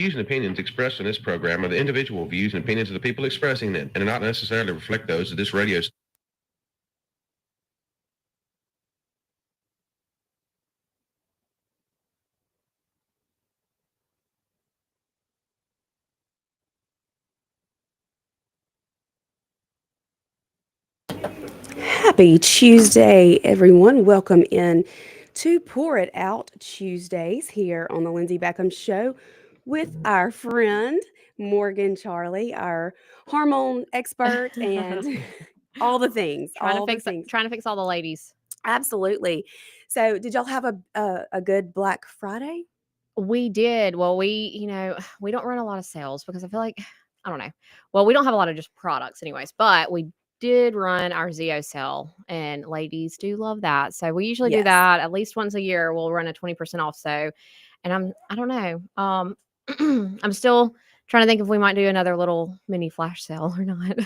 Views and opinions expressed in this program are the individual views and opinions of the people expressing them and do not necessarily reflect those of this radio station. Happy Tuesday, everyone. Welcome in to Pour It Out Tuesdays here on the Lindsay Beckham Show with our friend Morgan Charlie, our hormone expert, and all the things. All the things. Trying to fix all the ladies. Absolutely. So, did y'all have a good Black Friday? We did. Well, we don't run a lot of sales because I feel like I don't know. Well, we don't have a lot of just products anyways, but we did run our Zeo sale and ladies do love that. So we usually do Yes. that at least once a year. We'll run a 20% off. So, and I don't know. I'm still trying to think if we might do another little mini flash sale or not.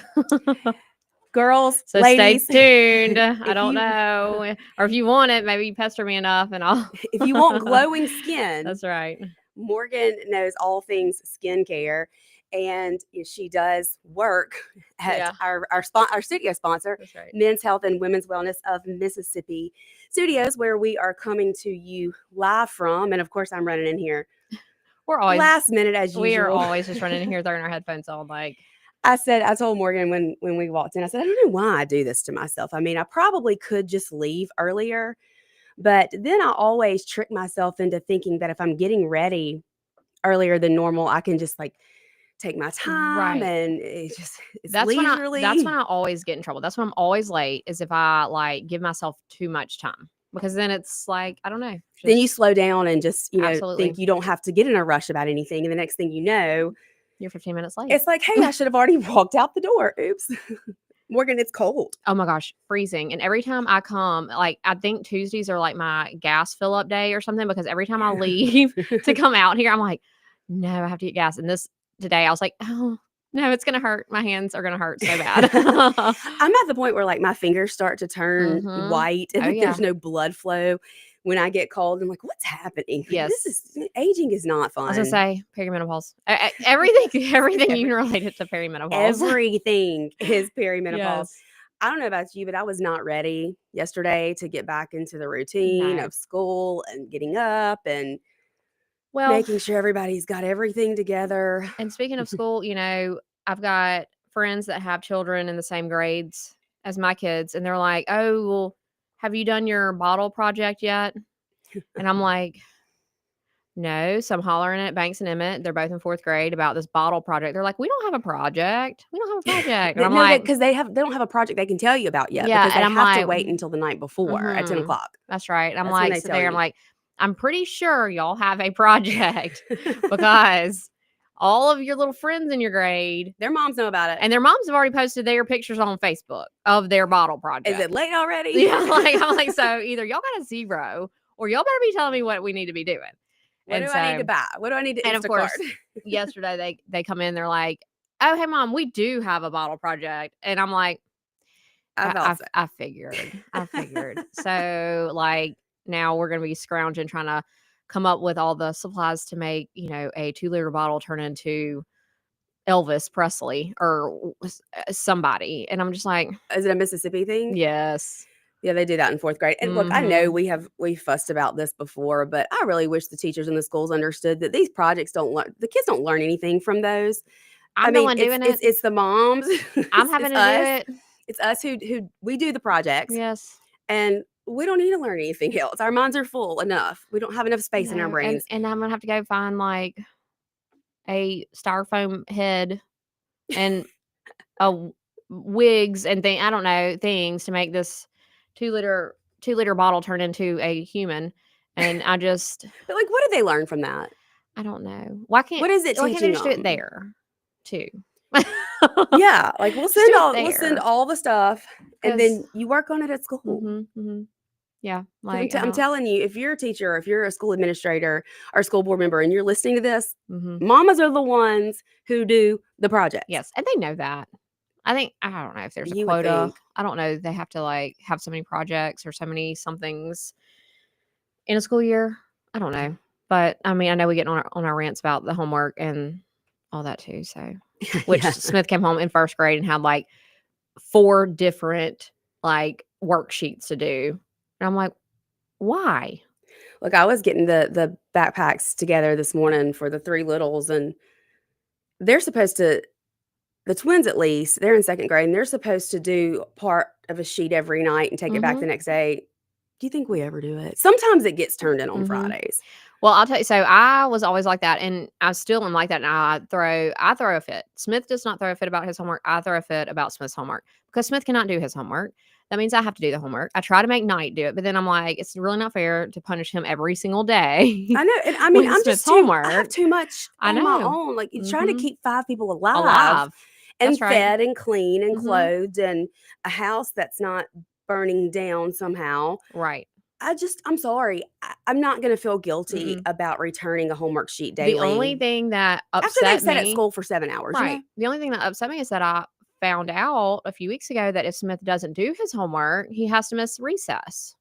Girls, So ladies, stay tuned. I if don't you- know. Or if you want it, maybe pester me enough and I'll if you want glowing skin, That's right. Morgan knows all things skincare, and she does work at Yeah. our studio sponsor, That's right. Men's Health and Women's Wellness of Mississippi Studios, where we are coming to you live from. And of course, I'm running in here We're always last minute as usual. we are always just running in here throwing our headphones on like I told Morgan when we walked in, I said, I don't know why I do this to myself. I mean, I probably could just leave earlier, but then I always trick myself into thinking that if I'm getting ready earlier than normal, I can just like take my time Right. and it's that's leisurely. when I always get in trouble. That's when I'm always late is if I like give myself too much time. Because then it's like, I don't know. Then you slow down and just, Absolutely. think you don't have to get in a rush about anything. And the next thing you know, You're 15 minutes late. it's like, hey, I should have already walked out the door. Oops. Morgan, it's cold. Oh my gosh, freezing. And every time I come, like I think Tuesdays are like my gas fill up day or something because every time I leave to come out here, I'm like, no, I have to get gas. And today I was like, oh no, it's gonna hurt. My hands are gonna hurt so bad. I'm at the point where like my fingers start to turn Mhm. white and Oh, like yeah. there's no blood flow when I get cold. I'm like, what's happening? Like, Yes. Aging is not fun. I was gonna say perimenopause. Everything you can relate it to perimenopause. Everything is perimenopause. Yes. I don't know about you, but I was not ready yesterday to get back into the routine No. of school and getting up and Well, making sure everybody's got everything together. and speaking of school, I've got friends that have children in the same grades as my kids, and they're like, "Oh, well, have you done your bottle project yet?" And I'm like, "No." So I'm hollering at Banks and Emmett. They're both in 4th grade about this bottle project. They're like, "We don't have a project. We don't have a project." And I'm like, because they don't have a project they can tell you about yet. Yeah, because they and I'm have to like, wait until the night before at 10 Mhm. o'clock. That's right. And I'm That's when like, they sit tell there. I'm you. like, I'm pretty sure y'all have a project because all of your little friends in your grade Their moms know about it. and their moms have already posted their pictures on Facebook of their bottle project. Is it late already? Yeah, I'm like, so either y'all got a 0 or y'all better be telling me what we need to be doing. What do I need to buy? What do I need to And of course, Instacart? yesterday they come in, they're like, "Oh, hey mom, we do have a bottle project," and I'm like, I figured. So like now we're gonna be scrounging trying to come up with all the supplies to make a 2-liter bottle turn into Elvis Presley or somebody, and I'm just like, Is it a Mississippi thing? yes. Yeah, they do that in 4th grade. And look, I know Mhm. we fussed about this before, but I really wish the teachers in the schools understood that these projects the kids don't learn anything from those. I'm the one it's, doing it's, it. it's the moms. I'm having to us. do it. It's us who we do the projects, Yes. and we don't need to learn anything else. Our minds are full enough. We don't have enough space in our No, brains. and I'm gonna have to go find like a styrofoam head and a wigs and I don't know, things to make this 2-liter bottle turn into a human. And But like, what did they learn from that? I don't know. Why can't What is it they teaching just do it them? there too? Yeah, like we'll Just do it send there. all the stuff, and 'Cause then you work on it at school. Mhm. Yeah, 'Cause like I'm telling you, if you're a teacher, if you're a school administrator or a school board member, and you're listening to this, mhm. mamas are the ones who do the projects. Yes, and they know that. I don't know if there's a You would quota. think. I don't know. They have to like have so many projects or so many somethings in a school year. I don't know. But I mean, I know we get on our rants about the homework and all that too. So, which Yeah. Smith came home in first grade and had like 4 different like worksheets to do, and I'm like, why? Look, I was getting the backpacks together this morning for the 3 littles, and they're supposed to the twins at least, they're in 2nd grade, and they're supposed to do part of a sheet every night and take it back the next day. Do you think we ever do it? Sometimes it gets turned in on Fridays. Well, I'll tell you. So I was always like that, and I still am like that. And I throw a fit. Smith does not throw a fit about his homework. I throw a fit about Smith's homework because Smith cannot do his homework. That means I have to do the homework. I try to make Knight do it, but then I'm like, it's really not fair to punish him every single day. I know, and I mean, with I'm Smith's just I have homework. too much I on my know. own. Like trying to keep 5 people alive. Alive. And That's right. fed and clean and clothed and a house that's not burning down somehow. Right. I'm sorry. I'm not going to feel guilty about returning a homework sheet daily. The only thing that after upset they've sat at me, school for 7 hours, right? you know? The only thing that upset me is that I found out a few weeks ago that if Smith doesn't do his homework, he has to miss recess.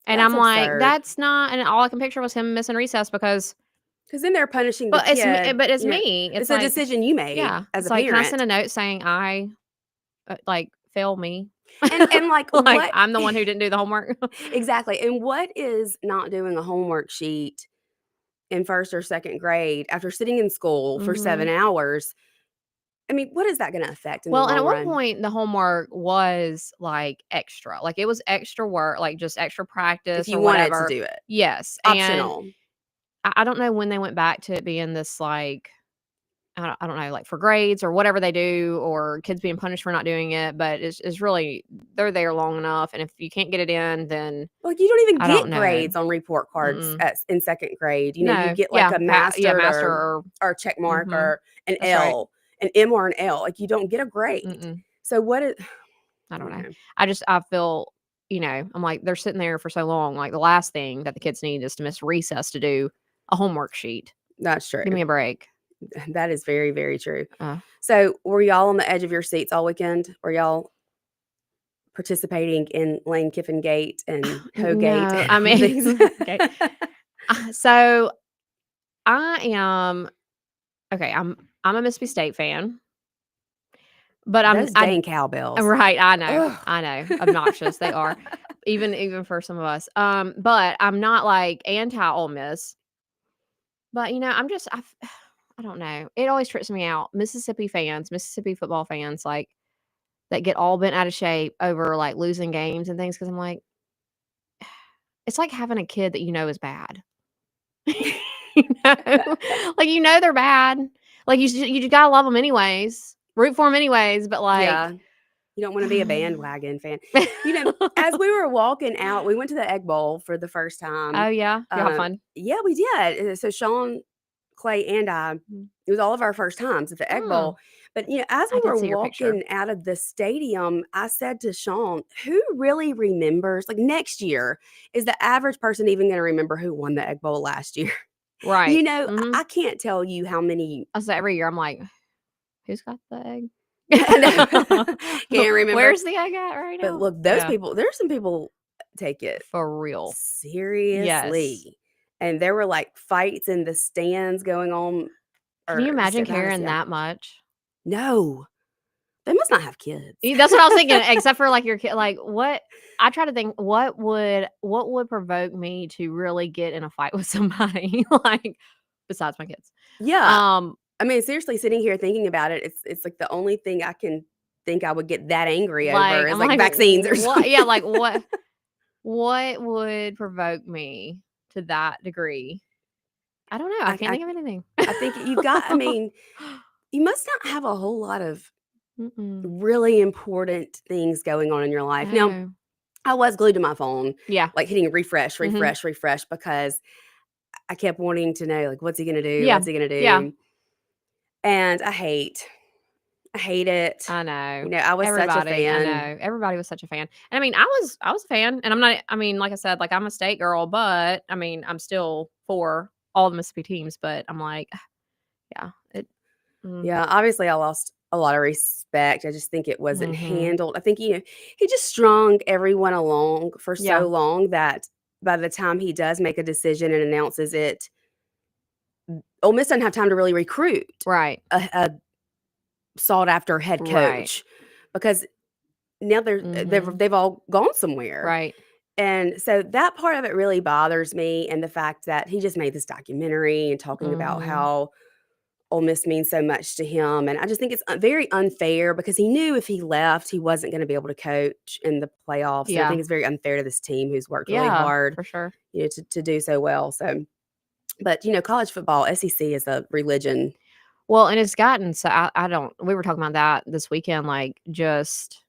And That's I'm like, absurd. that's not. And all I can picture was him missing recess because then they're punishing the but it's me. kid. But it's you know, me. It's like, a decision you made yeah. as It's a like, parent. can I send a note saying I like fail me? And like, like what? I'm the one who didn't do the homework. Exactly. And what is not doing a homework sheet in 1st or 2nd grade after sitting in school for 7 hours? I mean, what is that going to affect in the long and at one run? point, the homework was like extra, like it was extra work, like just extra practice. If you or wanted whatever. to do it, Yes, optional. And I don't know when they went back to it being this like. I don't know, like for grades or whatever they do, or kids being punished for not doing it. But it's really, they're there long enough. And if you can't get it in, then Like you don't even I get don't know. grades on report cards in 2nd grade. You know, No. you get like a master or check mark or an That's L, an M or an L. Like you don't get a grade. So what is? I don't know. I feel, I'm like, they're sitting there for so long. Like the last thing that the kids need is to miss recess to do a homework sheet. That's true. Give me a break. That is very, very true. So were y'all on the edge of your seats all weekend? Were y'all participating in Lane Kiffin Gate and Ho Gate? No, I mean, okay. So I am, okay, I'm a Mississippi State fan. But those dang cowbells. Right, I know. Ugh. I know. Obnoxious they are. Even for some of us. But I'm not like anti Ole Miss. But I don't know. It always trips me out. Mississippi football fans, like that get all bent out of shape over like losing games and things. Cause I'm like, it's like having a kid that is bad. Like, they're bad. Like you just gotta love them anyways. Root for them anyways. But like, yeah. You don't want to be a bandwagon fan. As we were walking out, we went to the Egg Bowl for the first time. Oh, yeah? You have fun? Yeah, we did. So Sean, Clay, and I, it was all of our first times at the Egg Bowl. But, as we were walking out of the stadium, I said to Sean, who really remembers, like next year, is the average person even going to remember who won the Egg Bowl last year? Right. I can't tell you how many. So every year I'm like, who's got the egg? Can't remember. Where's the egg at right now? But look, those people, there's some people take it for real seriously. Yes. And there were like fights in the stands going on. Can you imagine caring that much? No. They must not have kids. That's what I was thinking. Except for like your kid, like what I try to think, what would provoke me to really get in a fight with somebody like besides my kids? Yeah. I mean, seriously, sitting here thinking about it, it's like the only thing I can think I would get that angry over is like vaccines or something. Yeah, like what would provoke me to that degree? I don't know. I can't think of anything. I think you must not have a whole lot of really important things going on in your life. Now, I was glued to my phone. Yeah. Like hitting refresh, because I kept wanting to know, like, what's he going to do? Yeah. What's he going to do? Yeah. And I hate it. I know. I was such a fan. I know. Everybody was such a fan. And I mean, I was a fan. And I'm not, like I said, like I'm a state girl, but I mean, I'm still for all the Mississippi teams. But I'm like, yeah. Yeah, obviously I lost a lot of respect. I just think it wasn't handled. I think, he just strung everyone along for so long that by the time he does make a decision and announces it, Ole Miss doesn't have time to really recruit Right. a sought after head Right. coach because now they've all gone somewhere. Right. And so that part of it really bothers me, and the fact that he just made this documentary and talking about how Ole Miss means so much to him, and I just think it's very unfair because he knew if he left, he wasn't going to be able to coach in the playoffs. And I think it's very unfair to this team who's worked really hard, for sure, to do so well. So, but college football, SEC is a religion. Well, and it's gotten so I don't. We were talking about that this weekend, like just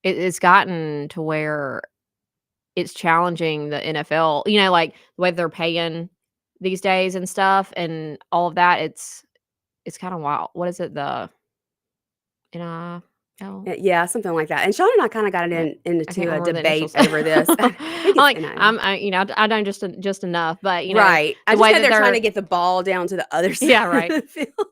it's gotten to where it's challenging the NFL, like the way they're paying these days and stuff and all of that. It's kind of wild. What is it? The NIL? Yeah, something like that. And Sean and I kind of got into a debate over this. I don't just enough, but right. I just know they're trying to get the ball down to the other side right. of the field.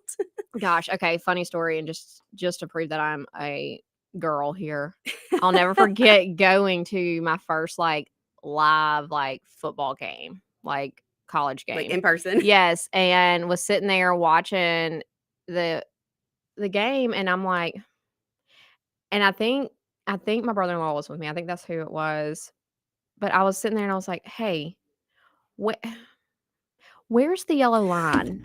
Gosh, okay, funny story, and just to prove that I'm a girl here, I'll never forget going to my first live football game, college game, in person. Yes, and was sitting there watching the game, and I'm like, and I think my brother-in-law was with me. I think that's who it was, but I was sitting there and I was like, hey, where's the yellow line?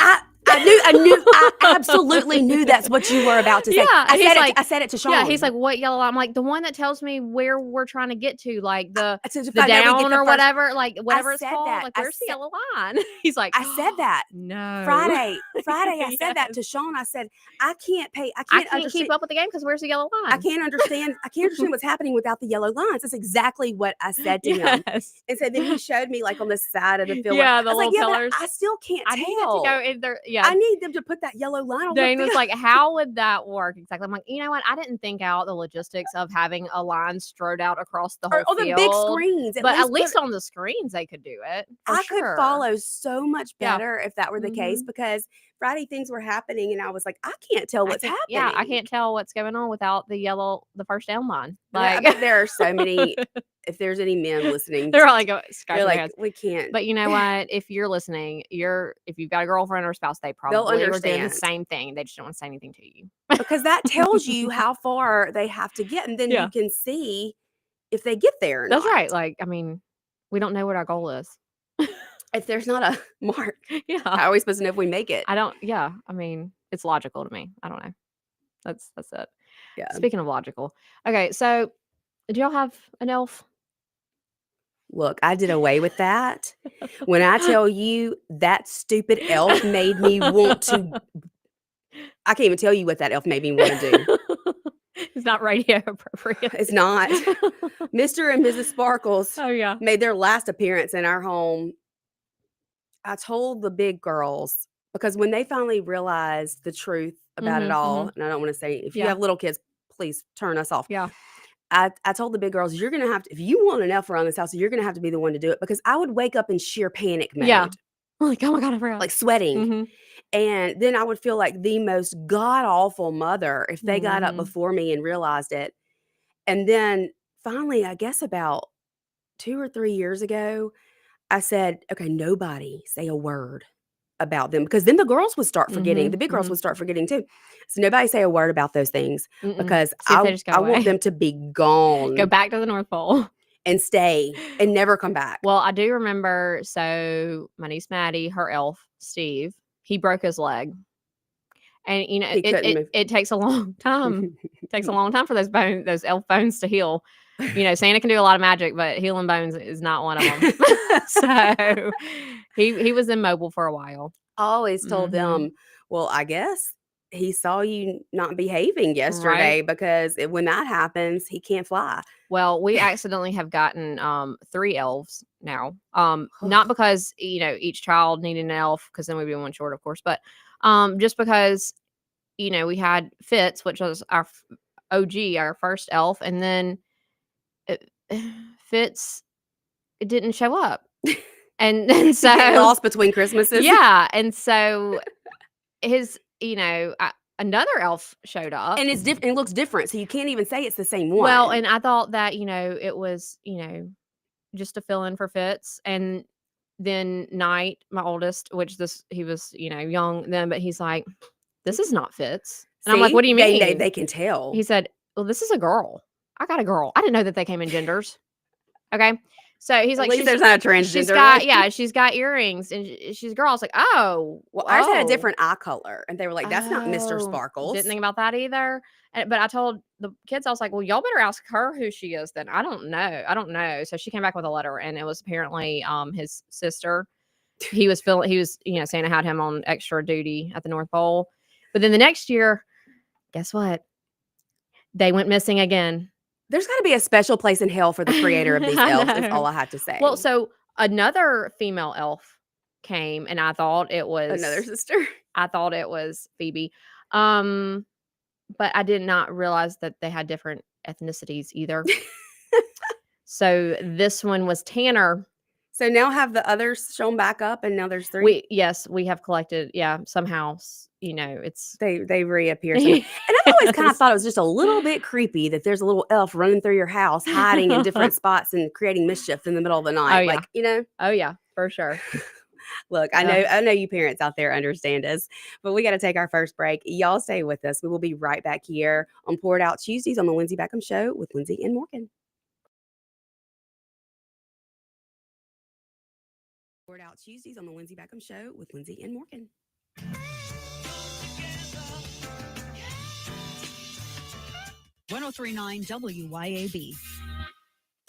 I absolutely knew that's what you were about to say. Yeah, I said it to Sean. Yeah, he's like, what yellow line? I'm like, the one that tells me where we're trying to get to, like the down or whatever, whatever it's called. That. Like, where's the yellow line? He's like, I said that. No. Friday, I said that to Sean. I said, I can't keep up with the game because where's the yellow line? I can't understand what's happening without the yellow lines. That's exactly what I said to him. And so then he showed me on the side of the field. Yeah, the little colors. I still can't tell. I needed to go in there. Yeah. I need them to put that yellow line on Dane was like, how would that work exactly? I'm like, you know what? I didn't think out the logistics of having a line strode out across the whole field. The big screens. But at least on the screens, they could do it. I could follow so much better if that were the case, because Friday things were happening and I was like, I can't tell what's happening. Yeah, I can't tell what's going on without the first down line. I bet there are so many. If there's any men listening, they're like, we can't. But you know what? If you're listening, if you've got a girlfriend or a spouse, they'll understand. Are doing the same thing. They just don't want to say anything to you because that tells you how far they have to get, and then you can see if they get there or not. That's right. We don't know what our goal is. If there's not a mark, how are we supposed to know if we make it? I don't. Yeah, I mean, it's logical to me. I don't know. That's it. Yeah. Speaking of logical, okay. So, do y'all have an elf? Look, I did away with that. When I tell you that stupid elf made me want to, I can't even tell you what that elf made me want to do. It's not radio appropriate. It's not. Mr. and Mrs. Sparkles made their last appearance in our home. I told the big girls, because when they finally realized the truth about it all, and I don't want to say, if you have little kids, please turn us off. Yeah. I told the big girls, you're going to have to, if you want an elf around this house, you're going to have to be the one to do it, because I would wake up in sheer panic mode. Yeah. Like, oh my God, I forgot. Like sweating. And then I would feel like the most god-awful mother if they got up before me and realized it. And then finally, I guess about 2 or 3 years ago, I said, okay, nobody say a word about them, because then the girls would start forgetting. The big girls would start forgetting too. So nobody say a word about those things, because I want them to be gone. Go back to the North Pole. And stay and never come back. Well, I do remember, so my niece Maddie, her elf, Steve, he broke his leg. And, it takes a long time. It takes a long time for those elf bones to heal. Santa can do a lot of magic, but healing bones is not one of them. So he was immobile for a while. I always told them, well, I guess he saw you not behaving yesterday, because when that happens, he can't fly. Well, we accidentally have gotten 3 elves now. Not because, each child needed an elf, because then we'd be one short, of course, but just because, we had Fitz, which was our OG, our first elf, and then Fitz, it didn't show up. And so lost between Christmases. Yeah. And so his, another elf showed up, and it's different. It looks different, so you can't even say it's the same one. Well, and I thought that it was just to fill in for Fitz. And then Knight, my oldest, he was, young then, but he's like, this is not Fitz. And I'm like, what do you mean? They can tell. He said, well, this is a girl. I got a girl. I didn't know that they came in genders. Okay. So he's like, at least there's not a transgender. She's got earrings and she's a girl. I was like, oh, well, ours had a different eye color. And they were like, that's not Mr. Sparkles. Didn't think about that either. But I told the kids, I was like, well, y'all better ask her who she is then. I don't know. So she came back with a letter, and it was apparently his sister. He was, Santa had him on extra duty at the North Pole. But then the next year, guess what? They went missing again. There's got to be a special place in hell for the creator of these elves, is all I have to say. Well, so another female elf came, and I thought it was... Another sister? I thought it was Phoebe. But I did not realize that they had different ethnicities either. So this one was Tanner. So now have the others shown back up, and now there's 3? We have collected. Yeah, somehow, it's... They reappear. And I've always kind of thought it was just a little bit creepy that there's a little elf running through your house, hiding in different spots and creating mischief in the middle of the night. Oh, yeah. Oh, yeah, for sure. Look, I know you parents out there understand us, but we got to take our first break. Y'all stay with us. We will be right back here on Pour It Out Tuesdays on the Lindsay Beckham Show with Lindsay and Morgan. Pour It Out Tuesdays on the Lindsay Beckham Show with Lindsay and Morgan. 103.9 WYAB.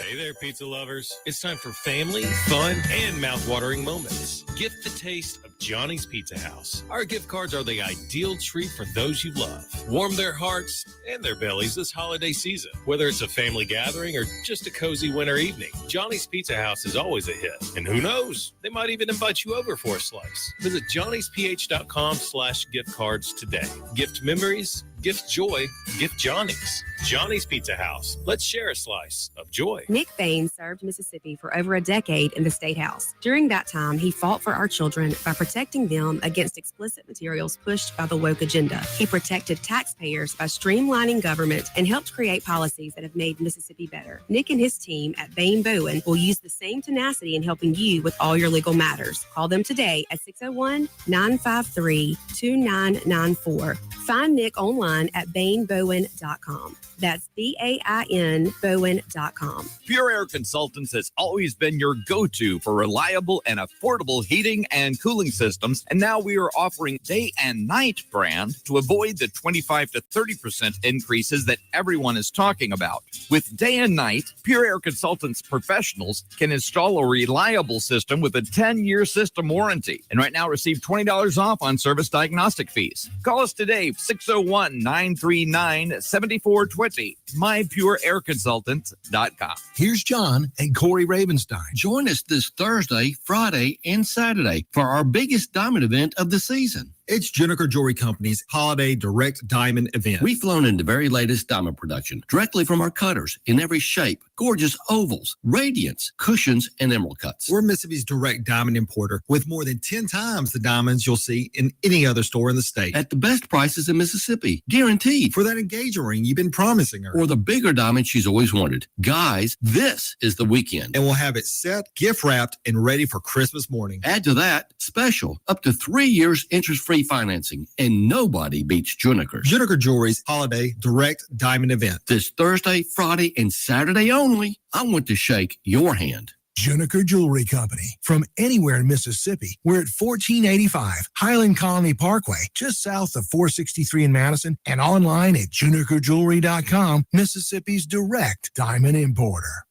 Hey there, pizza lovers. It's time for family, fun, and mouth-watering moments. Gift the taste of Johnny's Pizza House. Our gift cards are the ideal treat for those you love. Warm their hearts and their bellies this holiday season. Whether it's a family gathering or just a cozy winter evening, Johnny's Pizza House is always a hit. And who knows, they might even invite you over for a slice. Visit johnnysph.com/gift cards today. Gift memories, gift joy, gift Johnny's. Johnny's Pizza House. Let's share a slice of joy. Nick Bain served Mississippi for over a decade in the State House. During that time, he fought for our children by protecting them against explicit materials pushed by the woke agenda. He protected taxpayers by streamlining government and helped create policies that have made Mississippi better. Nick and his team at Bain Bowen will use the same tenacity in helping you with all your legal matters. Call them today at 601-953-2994. Find Nick online at bainbowen.com. That's BAIN Bowen.com. Pure Air Consultants has always been your go-to for reliable and affordable heating and cooling systems. And now we are offering day and night brand to avoid the 25 to 30% increases that everyone is talking about. With day and night, Pure Air Consultants professionals can install a reliable system with a 10-year system warranty. And right now receive $20 off on service diagnostic fees. Call us today, 601-939-7420. MyPureAirConsultant.com. Here's John and Corey Ravenstein. Join us this Thursday, Friday, and Saturday for our biggest diamond event of the season. It's Juniker Jewelry Company's Holiday Direct Diamond event. We've flown in the very latest diamond production, directly from our cutters in every shape, gorgeous ovals, radiance, cushions, and emerald cuts. We're Mississippi's direct diamond importer with more than 10 times the diamonds you'll see in any other store in the state. At the best prices in Mississippi, guaranteed. For that engagement ring you've been promising her. Or the bigger diamond she's always wanted. Guys, this is the weekend. And we'll have it set, gift wrapped, and ready for Christmas morning. Add to that, special, up to 3 years interest-free financing, and nobody beats Juniker. Juniker Jewelry's Holiday Direct Diamond event. This Thursday, Friday, and Saturday only. I want to shake your hand. Juniker Jewelry Company. From anywhere in Mississippi, we're at 1485 Highland Colony Parkway, just south of 463 in Madison, and online at junikerjewelry.com, Mississippi's direct diamond importer.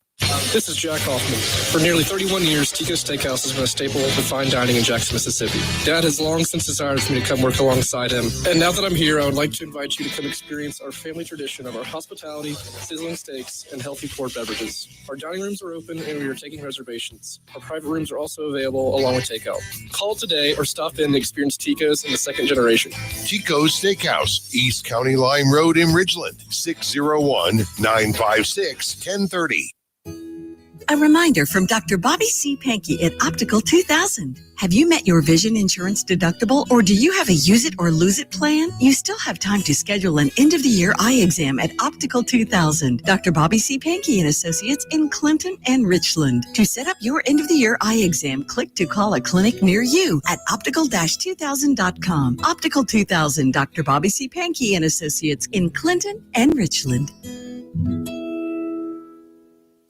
This is Jack Hoffman. For nearly 31 years, Tico's Steakhouse has been a staple of fine dining in Jackson, Mississippi. Dad has long since desired for me to come work alongside him. And now that I'm here, I would like to invite you to come experience our family tradition of our hospitality, sizzling steaks, and healthy poured beverages. Our dining rooms are open and we are taking reservations. Our private rooms are also available along with takeout. Call today or stop in and experience Tico's in the second generation. Tico's Steakhouse, East County Line Road in Ridgeland, 601-956-1030. A reminder from Dr. Bobby C. Pankey at Optical 2000. Have you met your vision insurance deductible, or do you have a use it or lose it plan? You still have time to schedule an end-of-the-year eye exam at Optical 2000. Dr. Bobby C. Pankey and Associates in Clinton and Richland. To set up your end-of-the-year eye exam, click to call a clinic near you at optical-2000.com. Optical 2000, Dr. Bobby C. Pankey and Associates in Clinton and Richland.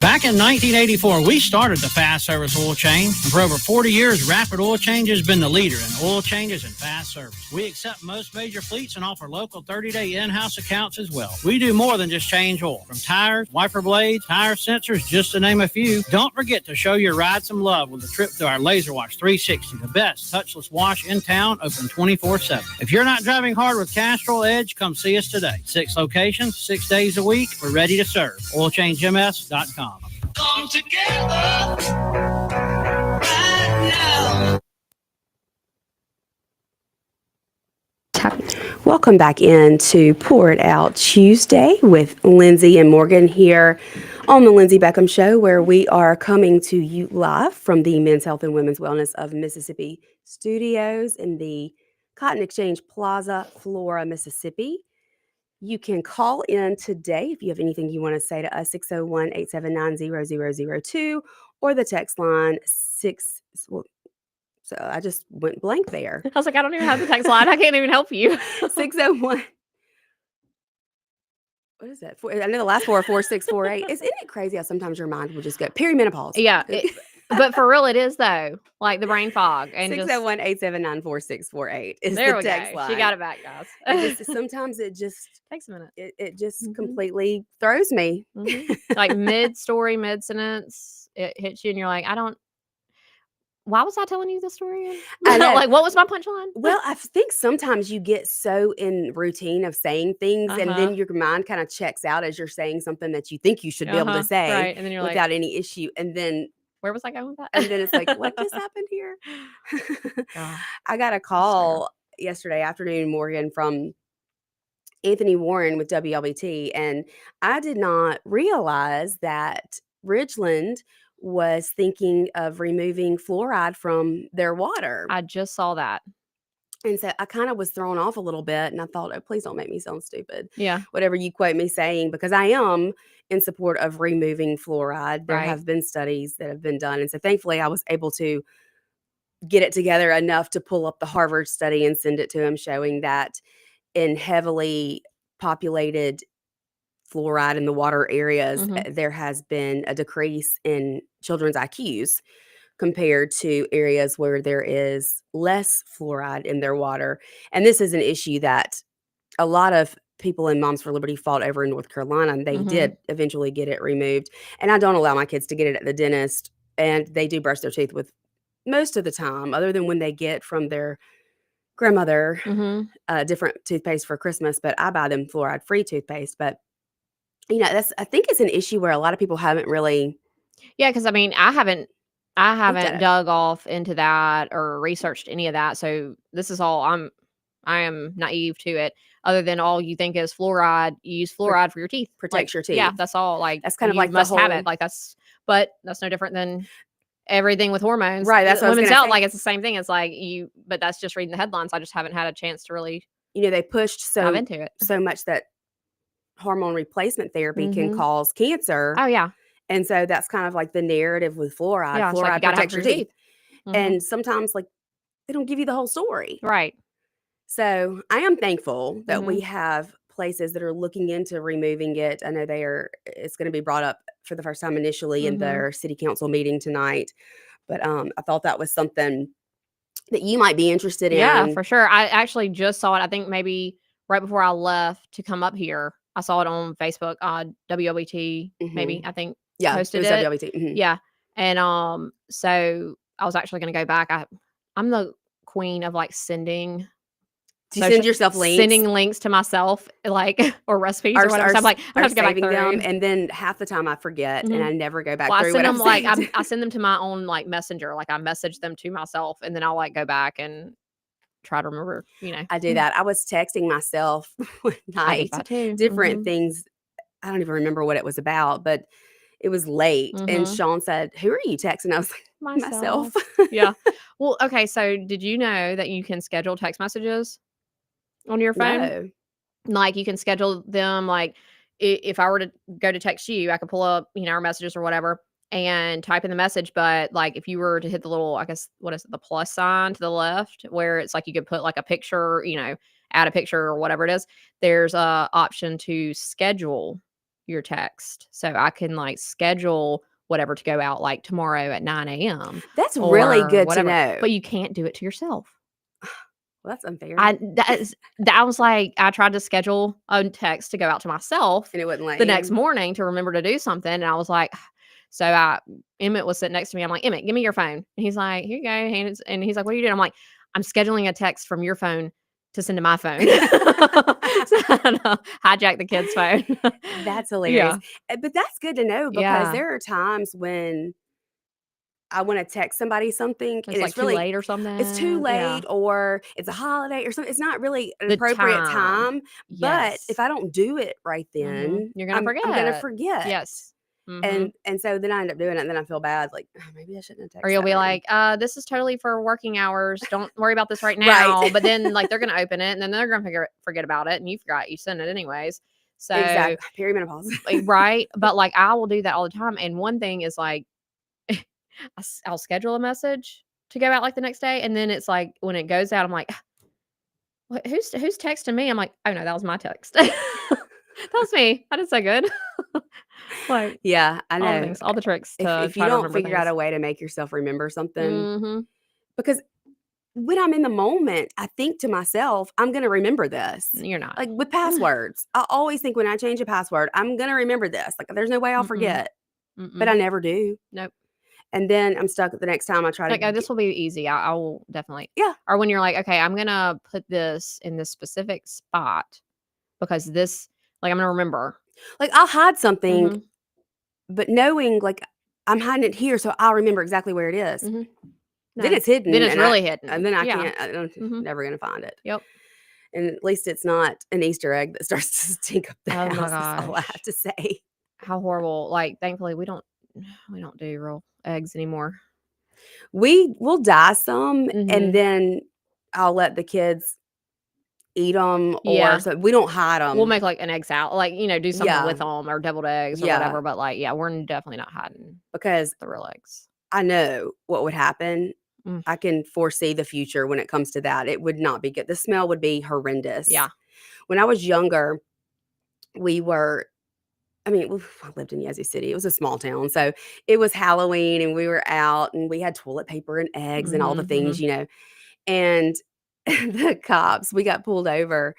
Back in 1984, we started the fast service oil change. And for over 40 years, Rapid Oil Change has been the leader in oil changes and fast service. We accept most major fleets and offer local 30-day in-house accounts as well. We do more than just change oil. From tires, wiper blades, tire sensors, just to name a few. Don't forget to show your ride some love with a trip to our Laser Wash 360, the best touchless wash in town, open 24/7. If you're not driving hard with Castrol Edge, come see us today. 6 locations, 6 days a week. We're ready to serve. OilChangeMS.com. Come together right now. Welcome back into Pour It Out Tuesday with Lindsay and Morgan here on the Lindsay Beckham Show, where we are coming to you live from the Men's Health and Women's Wellness of Mississippi studios in the Cotton Exchange Plaza, Flora, Mississippi. You can call in today if you have anything you want to say to us, 601-879-0002, or the text line so I just went blank there. I was like, I don't even have the text line. I can't even help you. 601. What is that? I know the last four are 4648. Isn't it crazy how sometimes your mind will just go perimenopause? Yeah. But for real, it is though. Like the brain fog. And 601-879-4648 is there the we text go. line. She got it back, guys. Sometimes it just takes a minute. It just completely throws me. Like mid-story, mid-sentence, it hits you and you're like, why was I telling you the story? Like, what was my punchline? Well, I think sometimes you get so in routine of saying things, and then your mind kind of checks out as you're saying something that you think you should be able to say, right. And then you're without like, any issue. And then where was I going with that? And then it's like, what just happened here? I got a call yesterday afternoon, Morgan, from Anthony Warren with WLBT, and I did not realize that Ridgeland was thinking of removing fluoride from their water. I just saw that. And so I kind of was thrown off a little bit, and I thought, oh, please don't make me sound stupid. Yeah. Whatever you quote me saying, because I am in support of removing fluoride. There have been studies that have been done. And so thankfully I was able to get it together enough to pull up the Harvard study and send it to him, showing that in heavily populated fluoride in the water areas, there has been a decrease in children's IQs compared to areas where there is less fluoride in their water. And this is an issue that a lot of people in Moms for Liberty fought over in North Carolina, and they did eventually get it removed. And I don't allow my kids to get it at the dentist, and they do brush their teeth with most of the time, other than when they get from their grandmother different toothpaste for Christmas. But I buy them fluoride-free toothpaste. But I think it's an issue where a lot of people haven't really. Yeah, because I mean, I haven't dug off into that or researched any of that. So this is all I am naive to it. Other than all you think is fluoride, you use fluoride for your teeth, protects your teeth. Yeah, that's all. Like that's kind of like must have it. Like but that's no different than everything with hormones, right? That's what women's health. Like it's the same thing. It's like but that's just reading the headlines. I just haven't had a chance to really, they pushed dive into it so much that hormone replacement therapy can cause cancer. Oh yeah. And so that's kind of like the narrative with fluoride. Yeah, fluoride protects your teeth. And sometimes they don't give you the whole story. Right. So I am thankful that we have places that are looking into removing it. I know it's going to be brought up for the first time initially in their city council meeting tonight. But I thought that was something that you might be interested in. Yeah, for sure. I actually just saw it. I think maybe right before I left to come up here. I saw it on Facebook, WLBT, maybe, I think, posted it. WLBT. Yeah. And so I was actually going to go back. I'm the queen of sending. Do you send yourself links? Sending links to myself, or recipes or whatever. So I'm like, I'm saving them, and then half the time I forget, and I never go back through. I send them I send them to my own messenger. I message them to myself, and then I'll go back and try to remember. I do that. I was texting myself one night, different things. I don't even remember what it was about, but it was late, and Mhm. Sean said, "Who are you texting?" I was like, myself. Yeah. Well, okay, so did you know that you can schedule text messages on your phone? No. Like, you can schedule them, like, if I were to go to text you, I could pull up, our messages or whatever and type in the message, but, like, if you were to hit the little, I guess, what is it, the plus sign to the left where it's like you could put, like, a picture, add a picture or whatever it is, there's a option to schedule your text. So I can, like, schedule whatever to go out, like, tomorrow at 9 AM That's really or good to whatever, know. but you can't do it to yourself. Well, that's unfair. I was like, I tried to schedule a text to go out to myself And it wouldn't let the you? next morning to remember to do something, and I was like, Emmett was sitting next to me. I'm like, "Emmett, give me your phone." And he's like, "Here you go." And he's like, "What are you doing?" I'm like, "I'm scheduling a text from your phone to send to my phone." So I know, hijack the kid's phone. That's hilarious. Yeah. But that's good to know because Yeah. there are times when I wanna text somebody something, and It's, like, it's too really late or something. it's too Yeah. late or it's a holiday or something. It's not really an The appropriate time. time, but if Yes. I don't do it right Mhm. then, You're gonna I'm gonna forget. forget. Yes. Mhm. And so then I end up doing it, and then I feel bad, like, "Oh, maybe I shouldn't have Or texted you'll that be person." like, "This is totally for working hours. Don't worry about this right Right. now." But then, like, they're gonna open it, and then they're gonna forget about it, and you forgot you sent it anyways. So Exactly. Perimenopause. right? But, like, I will do that all the time, and one thing is, like, I'll schedule a message to go out, like, the next day, and then it's like, when it goes out, I'm like, "What who's texting me?" I'm like, "Oh, no, that was my text." That was me. I did so good. Like, Yeah, I all the know. things, all the tricks to If you try to don't remember figure out things. a way to make yourself remember something Mhm. because when I'm in the moment, I think to myself, "I'm gonna remember this." You're not. Like, with passwords, I always think when I change a password, "I'm gonna remember this." Like, there's no way I'll Mm-mm. forget, but I Mm-mm. never do. Nope. And then I'm stuck the next time I try to Like, "Oh, get this will be easy. I will definitely." Yeah. Or when you're like, "Okay, I'm gonna put this in this specific spot because this, like, I'm gonna remember." Like, I'll hide something, Mhm. but knowing, like, I'm hiding it here, so I'll remember exactly where it is. Mhm. Then No. it's Then hidden, it's really hidden. and then I Yeah. can't I don't Mhm. never gonna find it. Yep. And at least it's not an Easter egg that starts to stink up the Oh my house, is all I have gosh. to say. How horrible. Like, thankfully, we don't do real eggs anymore. We'll dye some, and Mhm. then I'll let the kids eat them, or Yeah. so we don't hide We'll them. make, like, an egg salad, like, do something Yeah. with them or deviled eggs or Yeah. whatever, but, like, yeah, we're definitely not hiding Because the real eggs. I know what would happen. Mm. I can foresee the future when it comes to that. It would not be good. The smell would be horrendous. Yeah. When I was younger, we were I mean, I lived in Yazoo City. It was a small town, so it was Halloween, and we were out, and we had toilet paper and eggs and all the Mhm, things, mhm. and the cops, we got pulled over,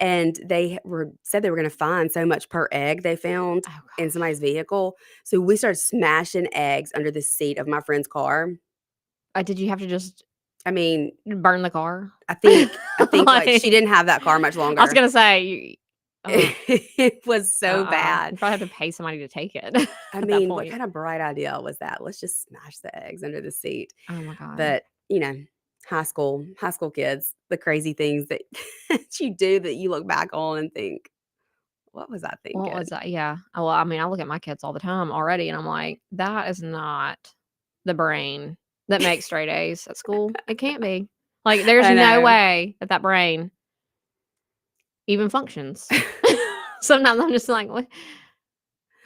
and they said they were gonna fine so much per egg they found Oh in gosh. somebody's vehicle, so we started smashing eggs under the seat of my friend's car. Did you have to just I mean, burn the car? I think, like, she Like, didn't have that car much I was longer. gonna say, ugh, It was so bad. you probably have to pay somebody to take it I at that mean, what point. kind of bright idea was that? Let's just smash the eggs under the seat. Oh my god. But, high school kids, the crazy things that that you do that you look back on and think, "What was I What thinking?" was that? Yeah. Well, I mean, I look at my kids all the time already, and I'm like, that is not the brain that makes straight A's at school. It can't be. Like, there's I no know. way that brain even functions. Sometimes I'm just like, "What?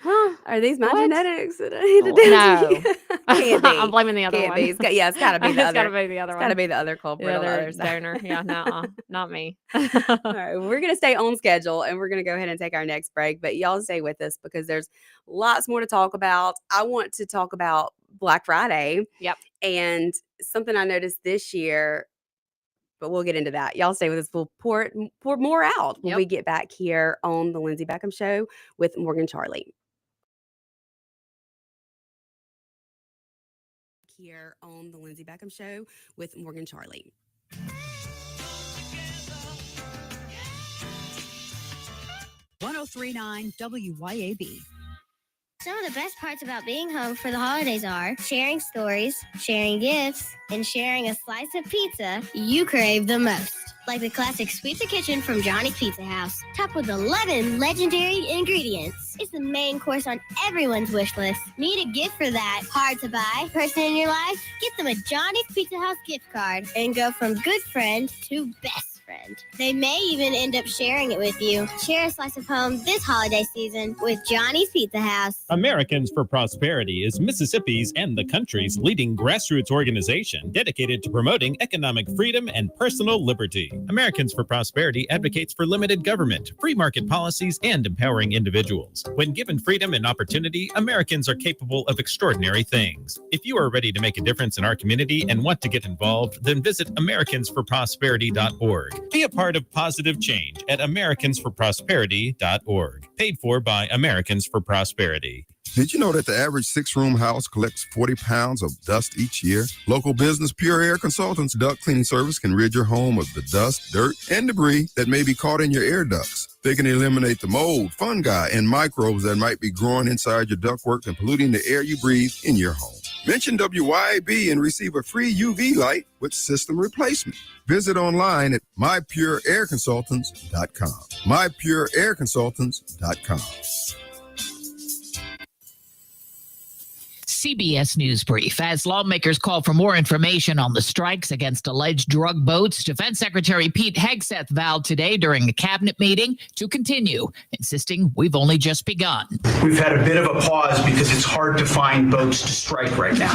Huh? Are these my What?" genetics that I handed Well, down to no. you? Can't I'm be. blaming the other Can't one. be. It's gotta be the It's gotta other be the other it's gotta one. be the other The culprit on the other other side. donor. Yeah, nuh-uh, not me. Alright, we're gonna stay on schedule, and we're gonna go ahead and take our next break, but y'all stay with us because there's lots more to talk about. I want to talk about Black Friday Yep. and something I noticed this year, but we'll get into that. Y'all stay with us. We'll pour more out when Yep. we get back here on the Lindsay Beckham Show with Morgan Charlie. Here on the Lindsay Beckham Show with Morgan Charlie. 1039 WYAB. Some of the best parts about being home for the holidays are sharing stories, sharing gifts, and sharing a slice of pizza you crave the most. like the classic Sweep the Kitchen from Johnny's Pizza House, topped with 11 legendary ingredients. It's the main course on everyone's wish list. Need a gift for that hard to buy person in your life? Get them a Johnny's Pizza House gift card and go from good friend to best friend. They may even end up sharing it with you. Share a slice of home this holiday season with Johnny's Pizza House. Americans for Prosperity is Mississippi's and the country's leading grassroots organization dedicated to promoting economic freedom and personal liberty. Americans for Prosperity advocates for limited government, free market policies, and empowering individuals. When given freedom and opportunity, Americans are capable of extraordinary things. If you are ready to make a difference in our community and want to get involved, then visit americansforprosperity.org. Be a part of positive change at americansforprosperity.org. Paid for by Americans for Prosperity. Did you know that the average 6-room house collects 40 pounds of dust each year? Local business Pure Air Consultants duct cleaning service can rid your home of the dust, dirt, and debris that may be caught in your air ducts. They can eliminate the mold, fungi, and microbes that might be growing inside your ductwork and polluting the air you breathe in your home. Mention WYAB and receive a free UV light with system replacement. Visit online at mypureairconsultants.com. mypureairconsultants.com. CBS News Brief. As lawmakers call for more information on the strikes against alleged drug boats, Defense Secretary Pete Hegseth vowed today during a cabinet meeting to continue, insisting we've only just begun. We've had a bit of a pause because it's hard to find boats to strike right now,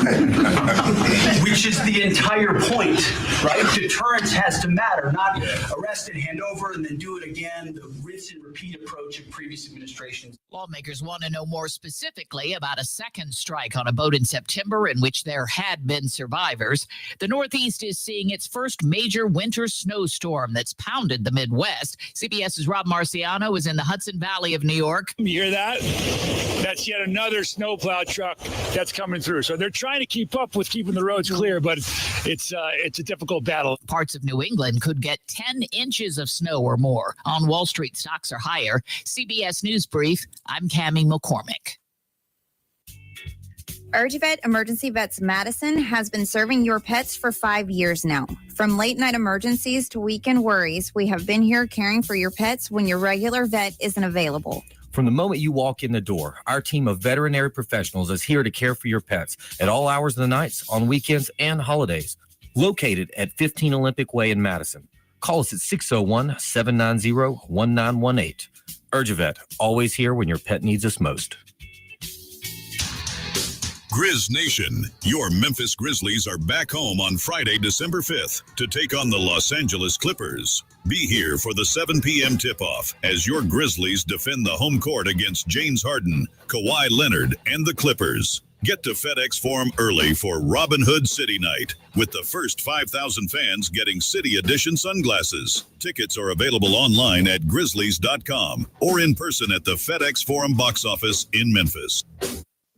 which is the entire point, right? Deterrence has to matter, not arrest and hand over and then do it again, the rinse and repeat approach of previous administrations. Lawmakers want to know more specifically about a second strike on a boat in September in which there had been survivors. The Northeast is seeing its first major winter snowstorm that's pounded the Midwest. CBS's Rob Marciano is in the Hudson Valley of New York. You hear that? That's yet another snowplow truck that's coming through. So they're trying to keep up with keeping the roads clear, but it's a difficult battle. Parts of New England could get 10 inches of snow or more. On Wall Street, stocks are higher. CBS News Brief, I'm Cammie McCormick. UrgeVet Emergency Vets Madison has been serving your pets for 5 years now. From late night emergencies to weekend worries, we have been here caring for your pets when your regular vet isn't available. From the moment you walk in the door, our team of veterinary professionals is here to care for your pets at all hours of the nights, on weekends, and holidays. Located at 15 Olympic Way in Madison. Call us at 601-790-1918. UrgeVet, always here when your pet needs us most. Grizz Nation, your Memphis Grizzlies are back home on Friday, December 5th to take on the Los Angeles Clippers. Be here for the 7 p.m. tip-off as your Grizzlies defend the home court against James Harden, Kawhi Leonard, and the Clippers. Get to FedEx Forum early for Robin Hood City Night, with the first 5,000 fans getting City Edition sunglasses. Tickets are available online at Grizzlies.com or in person at the FedEx Forum box office in Memphis.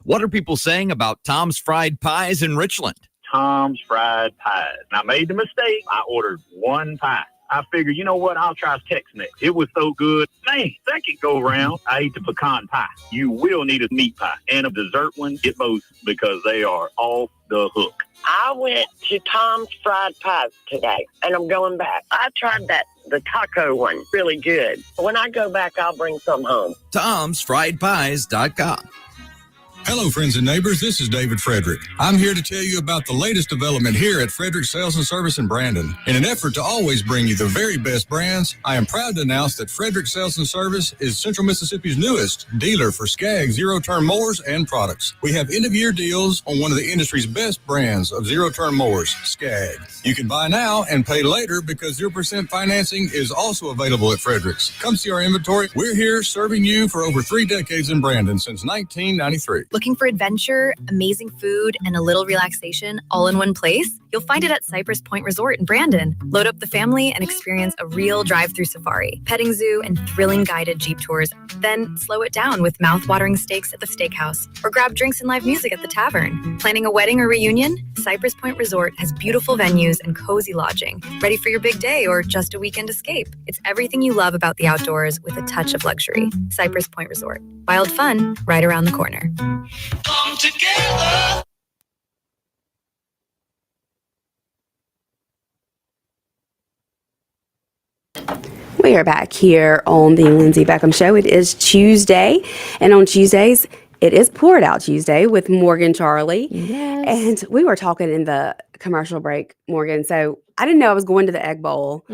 What are people saying about Tom's Fried Pies in Richland? Tom's Fried Pies. And I made the mistake. I ordered one pie. I figured, you know what? I'll try Tex-Mex. It was so good. Man, second go round, I ate the pecan pie. You will need a meat pie and a dessert one. Get both because they are off the hook. I went to Tom's Fried Pies today, and I'm going back. I tried the taco one. Really good. When I go back, I'll bring some home. Tom'sFriedPies.com. Hello, friends and neighbors. This is David Frederick. I'm here to tell you about the latest development here at Frederick Sales and Service in Brandon. In an effort to always bring you the very best brands, I am proud to announce that Frederick Sales and Service is Central Mississippi's newest dealer for Skag zero-turn mowers and products. We have end-of-year deals on one of the industry's best brands of zero-turn mowers, Skag. You can buy now and pay later because 0% financing is also available at Frederick's. Come see our inventory. We're here serving you for over 3 decades in Brandon since 1993. Looking for adventure, amazing food, and a little relaxation all in one place? You'll find it at Cypress Point Resort in Brandon. Load up the family and experience a real drive-through safari, petting zoo, and thrilling guided Jeep tours. Then slow it down with mouth-watering steaks at the steakhouse, or grab drinks and live music at the tavern. Planning a wedding or reunion? Cypress Point Resort has beautiful venues and cozy lodging. Ready for your big day or just a weekend escape? It's everything you love about the outdoors with a touch of luxury. Cypress Point Resort. Wild fun right around the corner. Come together. We are back here on the Lindsay Beckham Show. It is Tuesday, and on Tuesdays, it is Pour It Out Tuesday with Morgan Charlie. Yes. And we were talking in the commercial break, Morgan. So I didn't know I was going to the Egg Bowl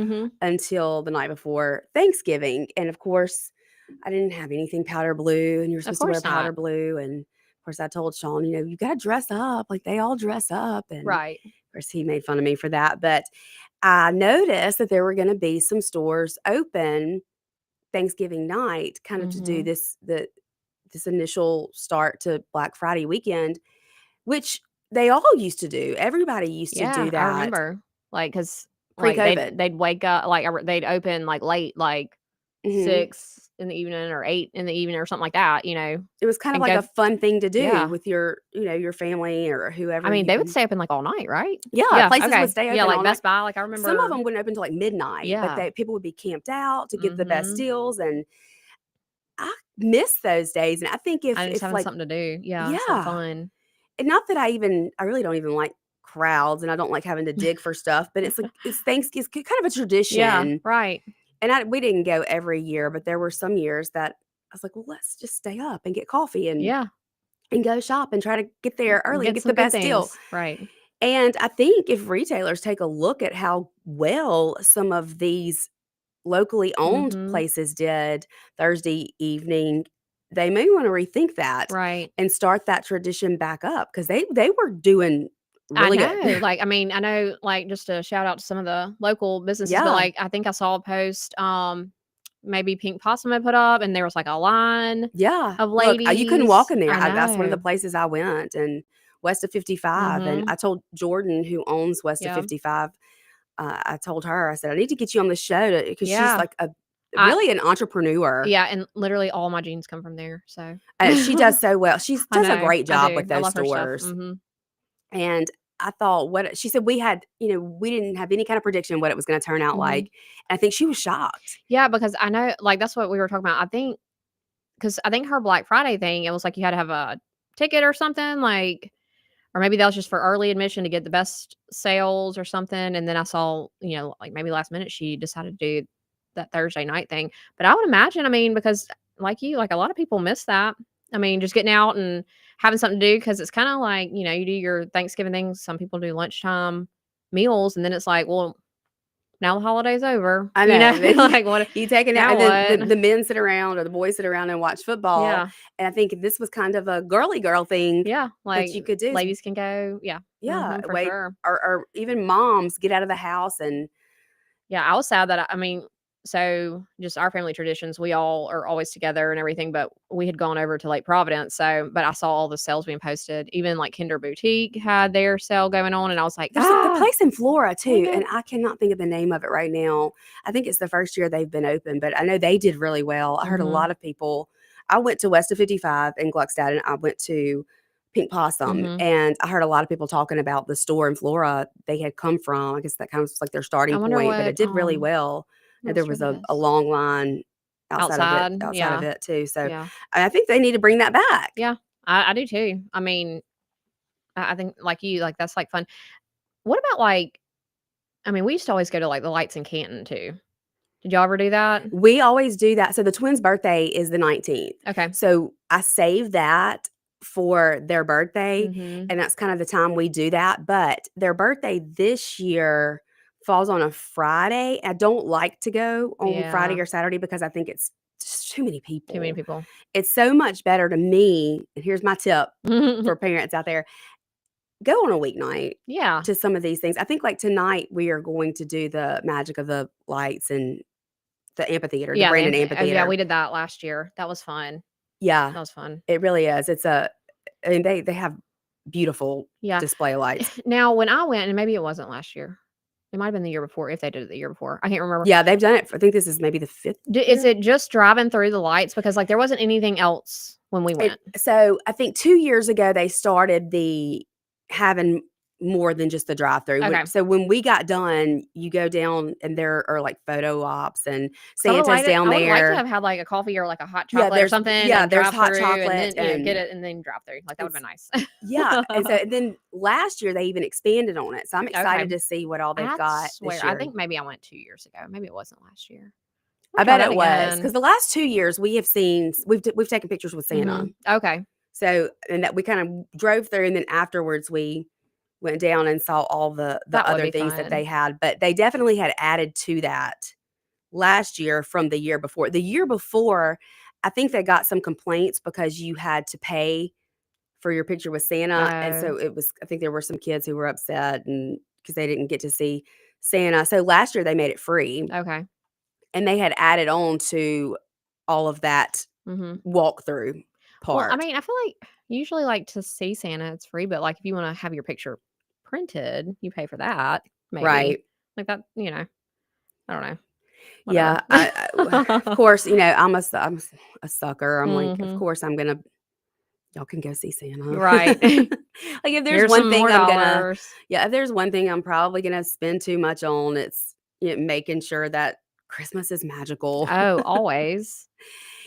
until the night before Thanksgiving. And of course, I didn't have anything powder blue, and you're supposed to wear powder blue. And of course, I told Sean, you got to dress up like they all dress up. And Right. of course, he made fun of me for that. But I noticed that there were going to be some stores open Thanksgiving night, kind of to do this initial start to Black Friday weekend, which they all used to do. Everybody used to do that. I remember, because pre-COVID, they'd wake up, they'd open late, 6 in the evening or 8 in the evening or something like that. It was kind of like a fun thing to do with your family or whoever. I mean, they would stay open all night, right? Yeah, places would stay open. Yeah, like all Best night. Buy. I remember some of them wouldn't open until midnight. Yeah, but people would be camped out to get the best deals, and I miss those days. And I think if having something to do, something fun. And not that I really don't even like crowds, and I don't like having to dig for stuff. But it's Thanksgiving, it's kind of a tradition. Yeah, right. And we didn't go every year, but there were some years that I was like, well, let's just stay up and get coffee and go shop and try to get there early and get the best deal. Right. And I think if retailers take a look at how well some of these locally owned places did Thursday evening, they may want to rethink that, right, and start that tradition back up, because they were doing really good. I know, just a shout out to some of the local businesses, but I think I saw a post, maybe Pink Possum had put up, and there was a line of ladies. Look, you couldn't walk in there. That's one of the places I went, and West of 55. And I told Jordan, who owns West of 55, I told her, I said, I need to get you on the show, because she's like really an entrepreneur. Yeah, and literally all my jeans come from there. So she does so well. She does a great job with I those love stores. And I thought, she said, we didn't have any kind of prediction what it was going to turn out like. And I think she was shocked. Yeah, because I know, that's what we were talking about. I think her Black Friday thing, it was you had to have a ticket or something, or maybe that was just for early admission to get the best sales or something. And then I saw, maybe last minute she decided to do that Thursday night thing. But I would imagine, because a lot of people miss that. Just getting out and having something to do, because it's kind of you do your Thanksgiving things. Some people do lunchtime meals, and then it's well, now the holiday's over. I know. What you take it out, and the men sit around or the boys sit around and watch football. Yeah. And I think this was kind of a girly girl thing. Yeah, that you could do. Ladies can go. Yeah, for sure. Or even moms get out of the house and. Yeah, I was sad that so just our family traditions, we all are always together and everything, but we had gone over to Lake Providence. But I saw all the sales being posted. Even Kinder Boutique had their sale going on, and I was like, there's a place in Flora too, and I cannot think of the name of it right now. I think it's the first year they've been open, but I know they did really well. I heard a lot of people. I went to West of 55 in Gluckstadt, and I went to Pink Possum, and I heard a lot of people talking about the store in Flora they had come from. I guess that kind of was their starting point, but it did really well. And there was a long line outside of it too. So I think they need to bring that back. Yeah, I do too. I think that's fun. What about we used to always go to the lights in Canton too. Did y'all ever do that? We always do that. So the twins' birthday is the 19th. Okay. So I saved that for their birthday, and that's kind of the time we do that. But their birthday this year falls on a Friday. I don't like to go on Friday or Saturday, because I think it's just too many people. Too many people. It's so much better to me. And here's my tip for parents out there. Go on a weeknight. Yeah. To some of these things. I think tonight we are going to do the Magic of the Lights and the amphitheater, the Brandon Amphitheater. Yeah, we did that last year. That was fun. Yeah. That was fun. It really is. They have beautiful display lights. Now, when I went, and maybe it wasn't last year. It might have been the year before, if they did it the year before. I can't remember. Yeah, they've done it. I think this is maybe the 5th. Is it just driving through the lights? Because there wasn't anything else when we went. So I think 2 years ago, they started having more than just the drive-through. Okay. So when we got done, you go down and there are like photo ops and I would Santa's down I would like to there. have had like a coffee or like a hot Yeah, chocolate or something. there's and drive hot through chocolate and then get and it and then drive through. Like that would have been nice. yeah. And so then last year they even expanded on it. So I'm excited Okay. to see what all they've I got swear, this I year. think maybe I went 2 years ago. Maybe it wasn't last year. I Try bet that it was again. because the last 2 years we have seen we've taken pictures with Santa. Okay. So and that we kind of drove through and then afterwards we went down and saw all the That would other be things that fun. they had, but they definitely had added to that last year from the year before. The year before, I think they got some complaints because you had to pay for your picture with Santa, and so it was I think there were some kids who were upset and because they didn't get to see Santa. So last year they made it free. Okay. And they had added on to all of that walkthrough part. Well, I mean, I feel like usually like to see Santa, it's free, but like if you want to have your picture printed, you pay for that. Maybe. Right. Like that, I don't know. Yeah, of course, I'm a sucker. I'm like, of course I'm gonna y'all can go see Santa. Right. Like if there's Here's one some thing more I'm gonna dollars. if there's one thing I'm probably gonna spend too much on, it's making sure that Christmas is magical. Oh, always.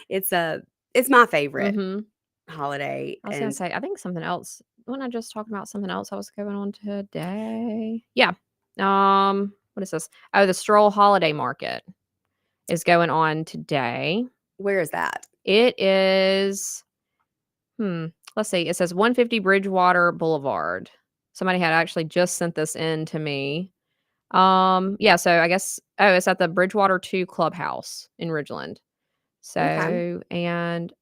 It's my favorite Mhm. holiday. I was gonna say, I think something else. When I just talking about something else I was going on today. Yeah. What is this? Oh, the Stroll Holiday Market is going on today. Where is that? It is let's see. It says 150 Bridgewater Boulevard. Somebody had actually just sent this in to me. Yeah, so I guess it's at the Bridgewater 2 Clubhouse in Ridgeland. So, and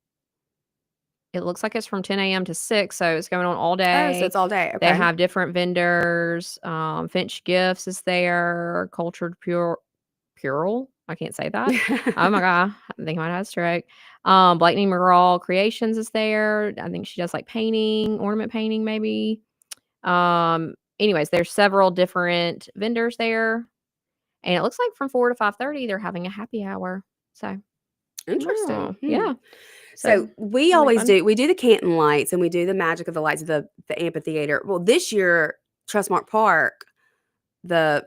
it looks like it's from 10 a.m. to 6, so it's going on all day. Oh, so it's all day. Okay. They have different vendors. Finch Gifts is there. Cultured Pural. I can't say that. Oh my god, I think I might have a stroke. Blakeney McGraw Creations is there. I think she does like painting, ornament painting, maybe. Anyways, there's several different vendors there, and it looks like from 4 to 5:30 they're having a happy hour. So interesting. yeah. So we that'll be always fun. we do the Canton lights and we do the magic of the lights of the amphitheater. Well, this year, Trustmark Park, the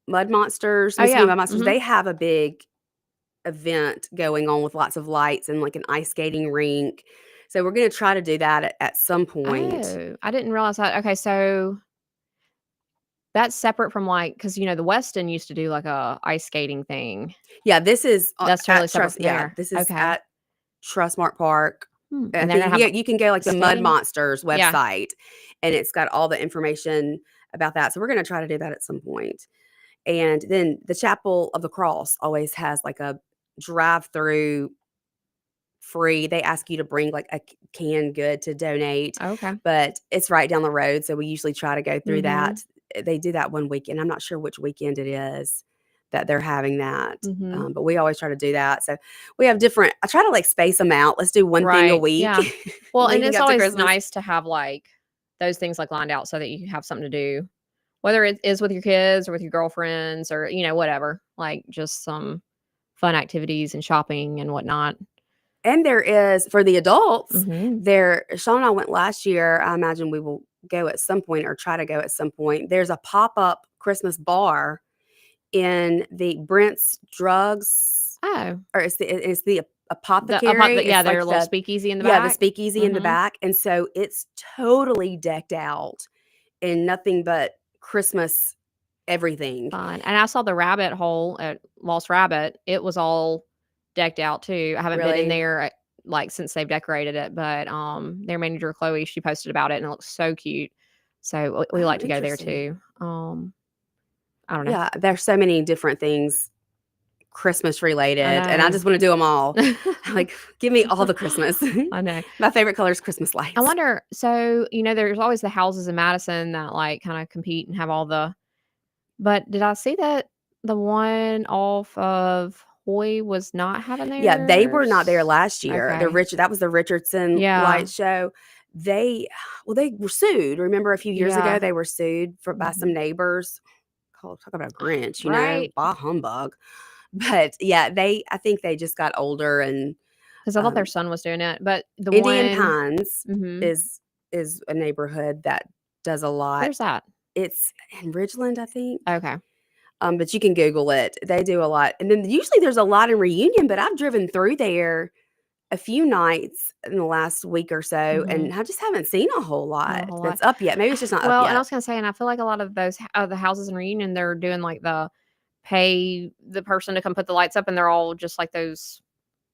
Mud Monsters, Oh, Mississippi yeah. Mud Monsters, Mhm. they have a big event going on with lots of lights and like an ice skating rink. So we're going to try to do that at some point. Oh, I didn't realize that. Okay, so that's separate from because the Westin used to do like a ice skating thing. Yeah, this is That's totally at separate from there. this is Okay. at Trustmark Park. And I they're think gonna have you can go like the Mud skating? Monsters Yeah. website, and it's got all the information about that. So we're going to try to do that at some point. And then the Chapel of the Cross always has like a drive-through free. They ask you to bring like a canned good to donate, Okay. but it's right down the road. So we usually try to go through Mhm. that. They do that one weekend. I'm not sure which weekend it is that they're having that. Mhm. But we always try to do that. So we have different, I try to like space them out. Let's do one thing a Right, week. yeah. Well, and leading it's up to always Christmas. nice to have like those things like lined out so that you have something to do, whether it is with your kids or with your girlfriends or whatever, like just some fun activities and shopping and whatnot. And there is for the adults, Mhm. Sean and I went last year. I imagine we will go at some point or try to go at some point. There's a pop-up Christmas bar in the Brent's Drugs. Oh. Or it's the apothecary. Yeah, It's their like little speakeasy in the Yeah, the back. speakeasy in the Mhm. back. And so it's totally decked out in nothing but Christmas everything. Fun. And I saw the rabbit hole at Lost Rabbit. It was all decked out too. I haven't been in Really? there since they've decorated it, but their manager Chloe, she posted about it and it looks so cute. So we like to go there interesting. too. I don't know. Yeah, there's so many different things Christmas related, and I know. just want to do them all. Like, give me all the Christmas. I know. My favorite color is Christmas lights. I wonder, so there's always the houses in Madison that like kind of compete and have all but did I see that the one off of Hoy was not having theirs? Yeah, they were not there last year. Okay. That was the Richardson Yeah. light show. They were sued. Remember a few years Yeah. ago they were sued by some neighbors. Talk about a Grinch, Right. bah humbug. But yeah, I think they just got older and Because I thought their son was doing it, but the Indian one Pines Mhm. is a neighborhood that does a lot. Where's that? It's in Ridgeland, I think. Okay. But you can Google it. They do a lot. And then usually there's a lot in Reunion, but I've driven through there a few nights in the last week or so, and I just haven't seen a whole lot that's up yet. Maybe it's just not up Well, yet. and I was gonna say, and I feel like a lot of those the houses in Reunion, they're doing like the pay the person to come put the lights up, and they're all just like those.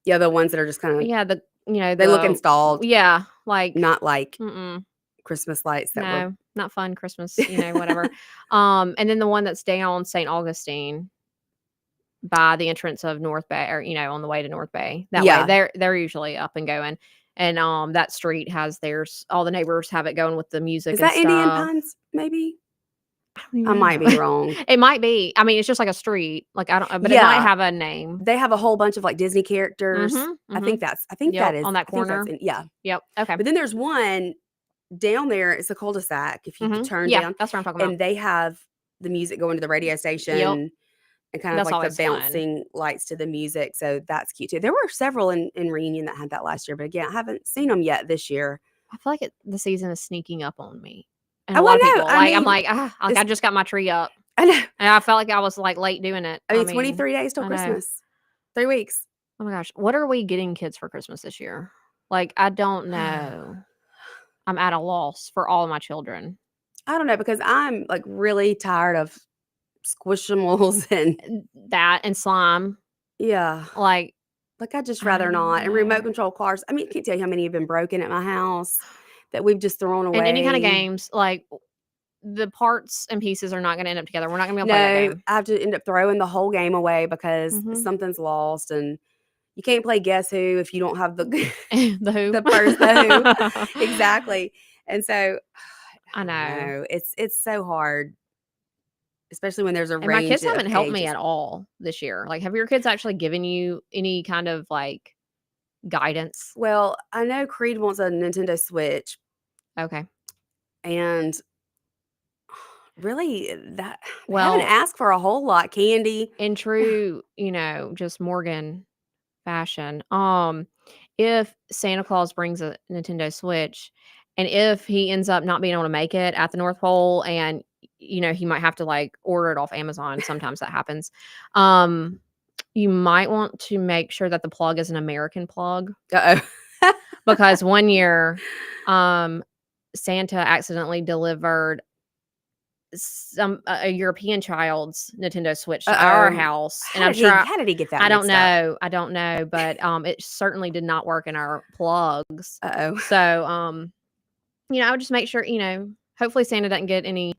Yeah, the ones that are just kind of they look installed. Yeah, like not like mm-mm. Christmas lights that were not fun Christmas, whatever. And then the one that's down St. Augustine by the entrance of North Bay, or on the way to North Bay. That way they're usually up and going. And that street has theirs. All the neighbors have it going with the music. Is and that Indian stuff. Pines? Maybe I might be wrong. It might be. I mean, it's just like a street. Like I don't, but it might have a name. They have a whole bunch of like Disney characters. I think that is on that corner. Yeah. Okay. But then there's one down there. It's a cul-de-sac. If you turn down, that's what I'm talking about. And they have the music going to the radio station. And kind of like the bouncing lights to the music. So that's cute too. There were several in Reunion that had that last year, but again, I haven't seen them yet this year. I feel like the season is sneaking up on me. And a lot of people, I'm like, I just got my tree up. I know. And I felt like I was like late doing it. I mean 23 days till Christmas. 3 weeks. Oh my gosh. What are we getting kids for Christmas this year? Like, I don't know. I'm at a loss for all of my children. I don't know, because I'm like really tired of Squishimals and that and slime. Yeah. Like I'd just rather not. And remote control cars. I mean, I can't tell you how many have been broken at my house that we've just thrown away. And any kind of games, like the parts and pieces are not going to end up together. We're not going to be able to play that game. I have to end up throwing the whole game away because something's lost, and you can't play Guess Who if you don't have the the Who, the Who. Exactly. And so I know it's so hard. Especially when there's a range. And my kids haven't helped me at all this year. Like, have your kids actually given you any kind of like guidance? Well, I know Creed wants a Nintendo Switch. Okay. And really I haven't asked for a whole lot. Candy. In true, just Morgan fashion. If Santa Claus brings a Nintendo Switch, and if he ends up not being able to make it at the North Pole, and he might have to like order it off Amazon. Sometimes that happens. You might want to make sure that the plug is an American plug. Because one year, Santa accidentally delivered a European child's Nintendo Switch to our house. And how did he get that? I don't know, but it certainly did not work in our plugs. So, I would just make sure, hopefully Santa doesn't get any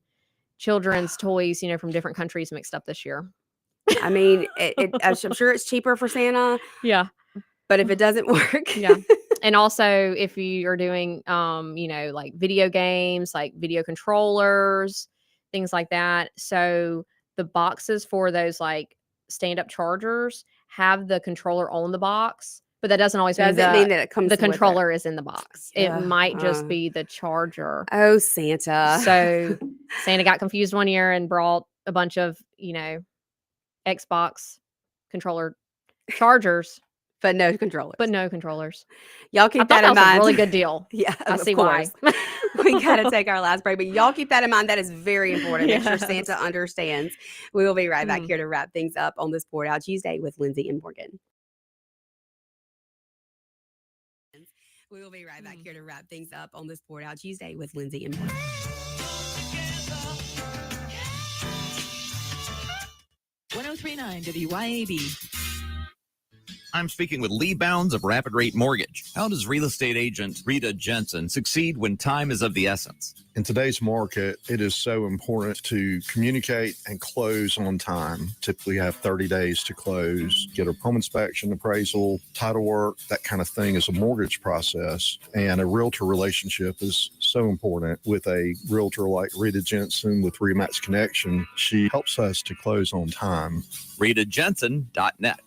children's toys, from different countries mixed up this year. I mean, I'm sure it's cheaper for Santa. Yeah. But if it doesn't work. Yeah. And also if you are doing, like video games, like video controllers, things like that. So the boxes for those like stand-up chargers have the controller on the box. But that doesn't always mean that it comes. The controller is in the box. Yeah. It might just be the charger. Oh, Santa! So Santa got confused one year and brought a bunch of Xbox controller chargers, but no controllers. Y'all keep that in mind. Was a really good deal. Yeah, I see why. We got to take our last break, but y'all keep that in mind. That is very important. Make sure Santa understands. We will be right back here to wrap things up on this Poured Out Tuesday with Lindsay and Morgan. We will be right back here to wrap things up on this Poured Out Tuesday with Lindsay and Morgan. 1039 WYAB. I'm speaking with Lee Bounds of Rapid Rate Mortgage. How does real estate agent Rita Jensen succeed when time is of the essence? In today's market, it is so important to communicate and close on time. Typically have 30 days to close, get a home inspection, appraisal, title work, that kind of thing is a mortgage process. And a realtor relationship is so important. With a realtor like Rita Jensen with Remax Connection, she helps us to close on time. RitaJensen.net.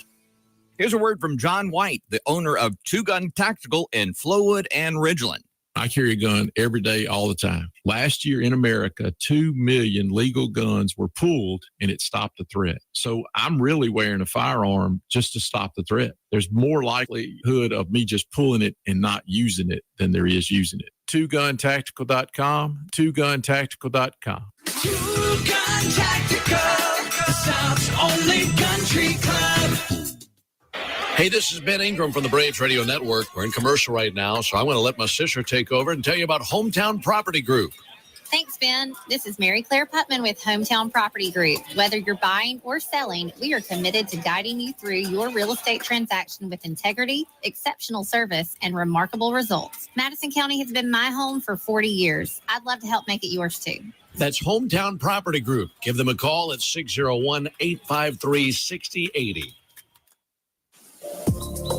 Here's a word from John White, the owner of Two Gun Tactical in Flowood and Ridgeland. I carry a gun every day, all the time. Last year in America, 2 million legal guns were pulled, and it stopped the threat. So I'm really wearing a firearm just to stop the threat. There's more likelihood of me just pulling it and not using it than there is using it. TwoGunTactical.com, TwoGunTactical.com. Cool Gun Tactical, the South's only country club. Hey, this is Ben Ingram from the Braves Radio Network. We're in commercial right now, so I'm going to let my sister take over and tell you about Hometown Property Group. Thanks, Ben. This is Mary Claire Putman with Hometown Property Group. Whether you're buying or selling, we are committed to guiding you through your real estate transaction with integrity, exceptional service, and remarkable results. Madison County has been my home for 40 years. I'd love to help make it yours too. That's Hometown Property Group. Give them a call at 601-853-6080.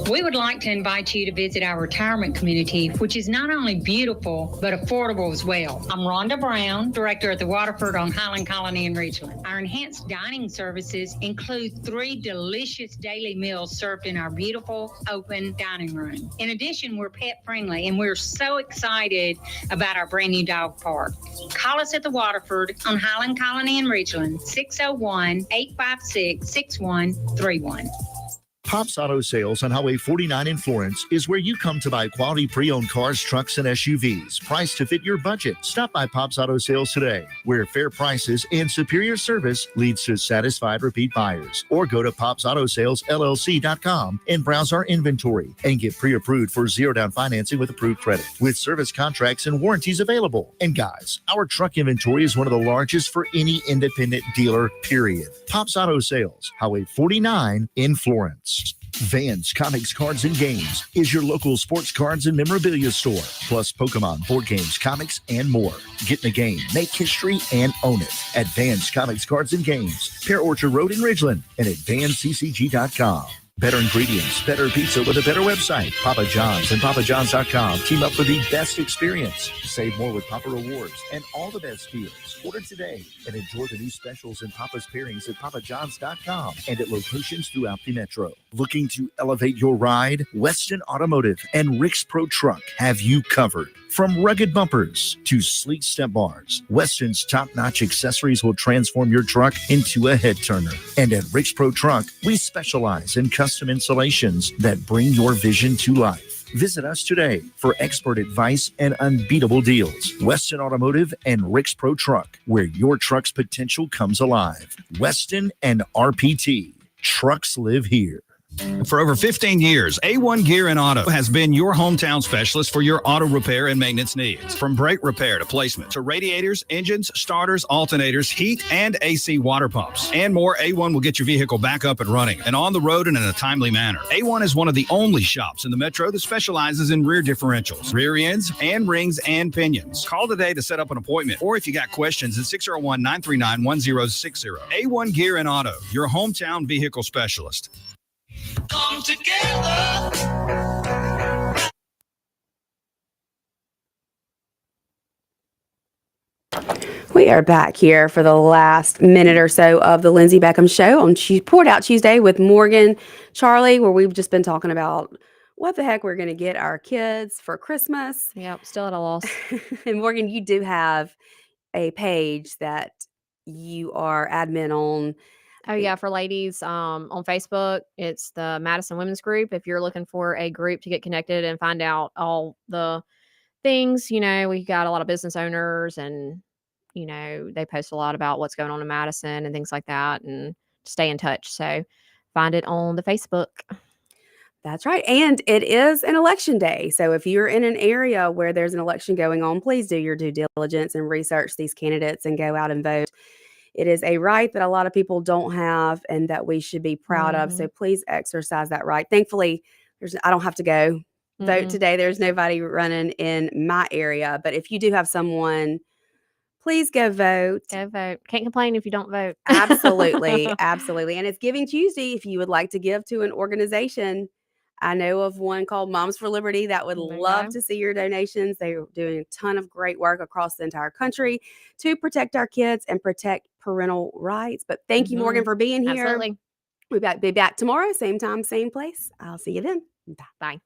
We would like to invite you to visit our retirement community, which is not only beautiful, but affordable as well. I'm Rhonda Brown, director at the Waterford on Highland Colony in Ridgeland. Our enhanced dining services include 3 delicious daily meals served in our beautiful open dining room. In addition, we're pet friendly and we're so excited about our brand new dog park. Call us at the Waterford on Highland Colony in Ridgeland, 601-856-6131. Pops Auto Sales on Highway 49 in Florence is where you come to buy quality pre-owned cars, trucks, and SUVs, priced to fit your budget. Stop by Pops Auto Sales today, where fair prices and superior service leads to satisfied repeat buyers. Or go to popsautosales.llc.com and browse our inventory and get pre-approved for zero-down financing with approved credit, with service contracts and warranties available. And guys, our truck inventory is one of the largest for any independent dealer, period. Pops Auto Sales, Highway 49 in Florence. Vans Comics, Cards, and Games is your local sports cards and memorabilia store, plus Pokemon, board games, comics, and more. Get in the game, make history, and own it at Vans Comics, Cards, and Games, Pear Orchard Road in Ridgeland, and at vansccg.com. Better ingredients, better pizza with a better website. Papa John's and papajohns.com team up for the best experience. Save more with Papa Rewards and all the best deals. Order today and enjoy the new specials and Papa's pairings at papajohns.com and at locations throughout the metro. Looking to elevate your ride? Weston Automotive and Rick's Pro Truck have you covered. From rugged bumpers to sleek step bars, Weston's top-notch accessories will transform your truck into a head turner. And at Rick's Pro Truck, we specialize in custom installations that bring your vision to life. Visit us today for expert advice and unbeatable deals. Weston Automotive and Rick's Pro Truck, where your truck's potential comes alive. Weston and RPT. Trucks live here. For over 15 years, A1 Gear and Auto has been your hometown specialist for your auto repair and maintenance needs. From brake repair to placement to radiators, engines, starters, alternators, heat, and AC water pumps, and more, A1 will get your vehicle back up and running and on the road and in a timely manner. A1 is one of the only shops in the metro that specializes in rear differentials, rear ends, and rings and pinions. Call today to set up an appointment, or if you got questions, at 601-939-1060. A1 Gear and Auto, your hometown vehicle specialist. Come together. We are back here for the last minute or so of the Lindsay Beckham Show on Poured Out Tuesday with Morgan, Charlie, where we've just been talking about what the heck we're going to get our kids for Christmas. Yep, still at a loss. And Morgan, you do have a page that you are admin on. Oh yeah, for ladies on Facebook, it's the Madison Women's Group. If you're looking for a group to get connected and find out all the things, we got a lot of business owners and, they post a lot about what's going on in Madison and things like that and stay in touch. So find it on the Facebook. That's right. And it is an election day. So if you're in an area where there's an election going on, please do your due diligence and research these candidates and go out and vote. It is a right that a lot of people don't have and that we should be proud of. So please exercise that right. Thankfully, I don't have to go vote today. There's nobody running in my area. But if you do have someone, please go vote. Go vote. Can't complain if you don't vote. Absolutely. Absolutely. And it's Giving Tuesday. If you would like to give to an organization, I know of one called Moms for Liberty that would love to see your donations. They're doing a ton of great work across the entire country to protect our kids and protect parental rights. But thank you, Morgan, for being here. Absolutely. We'll be back tomorrow, same time, same place. I'll see you then. Bye.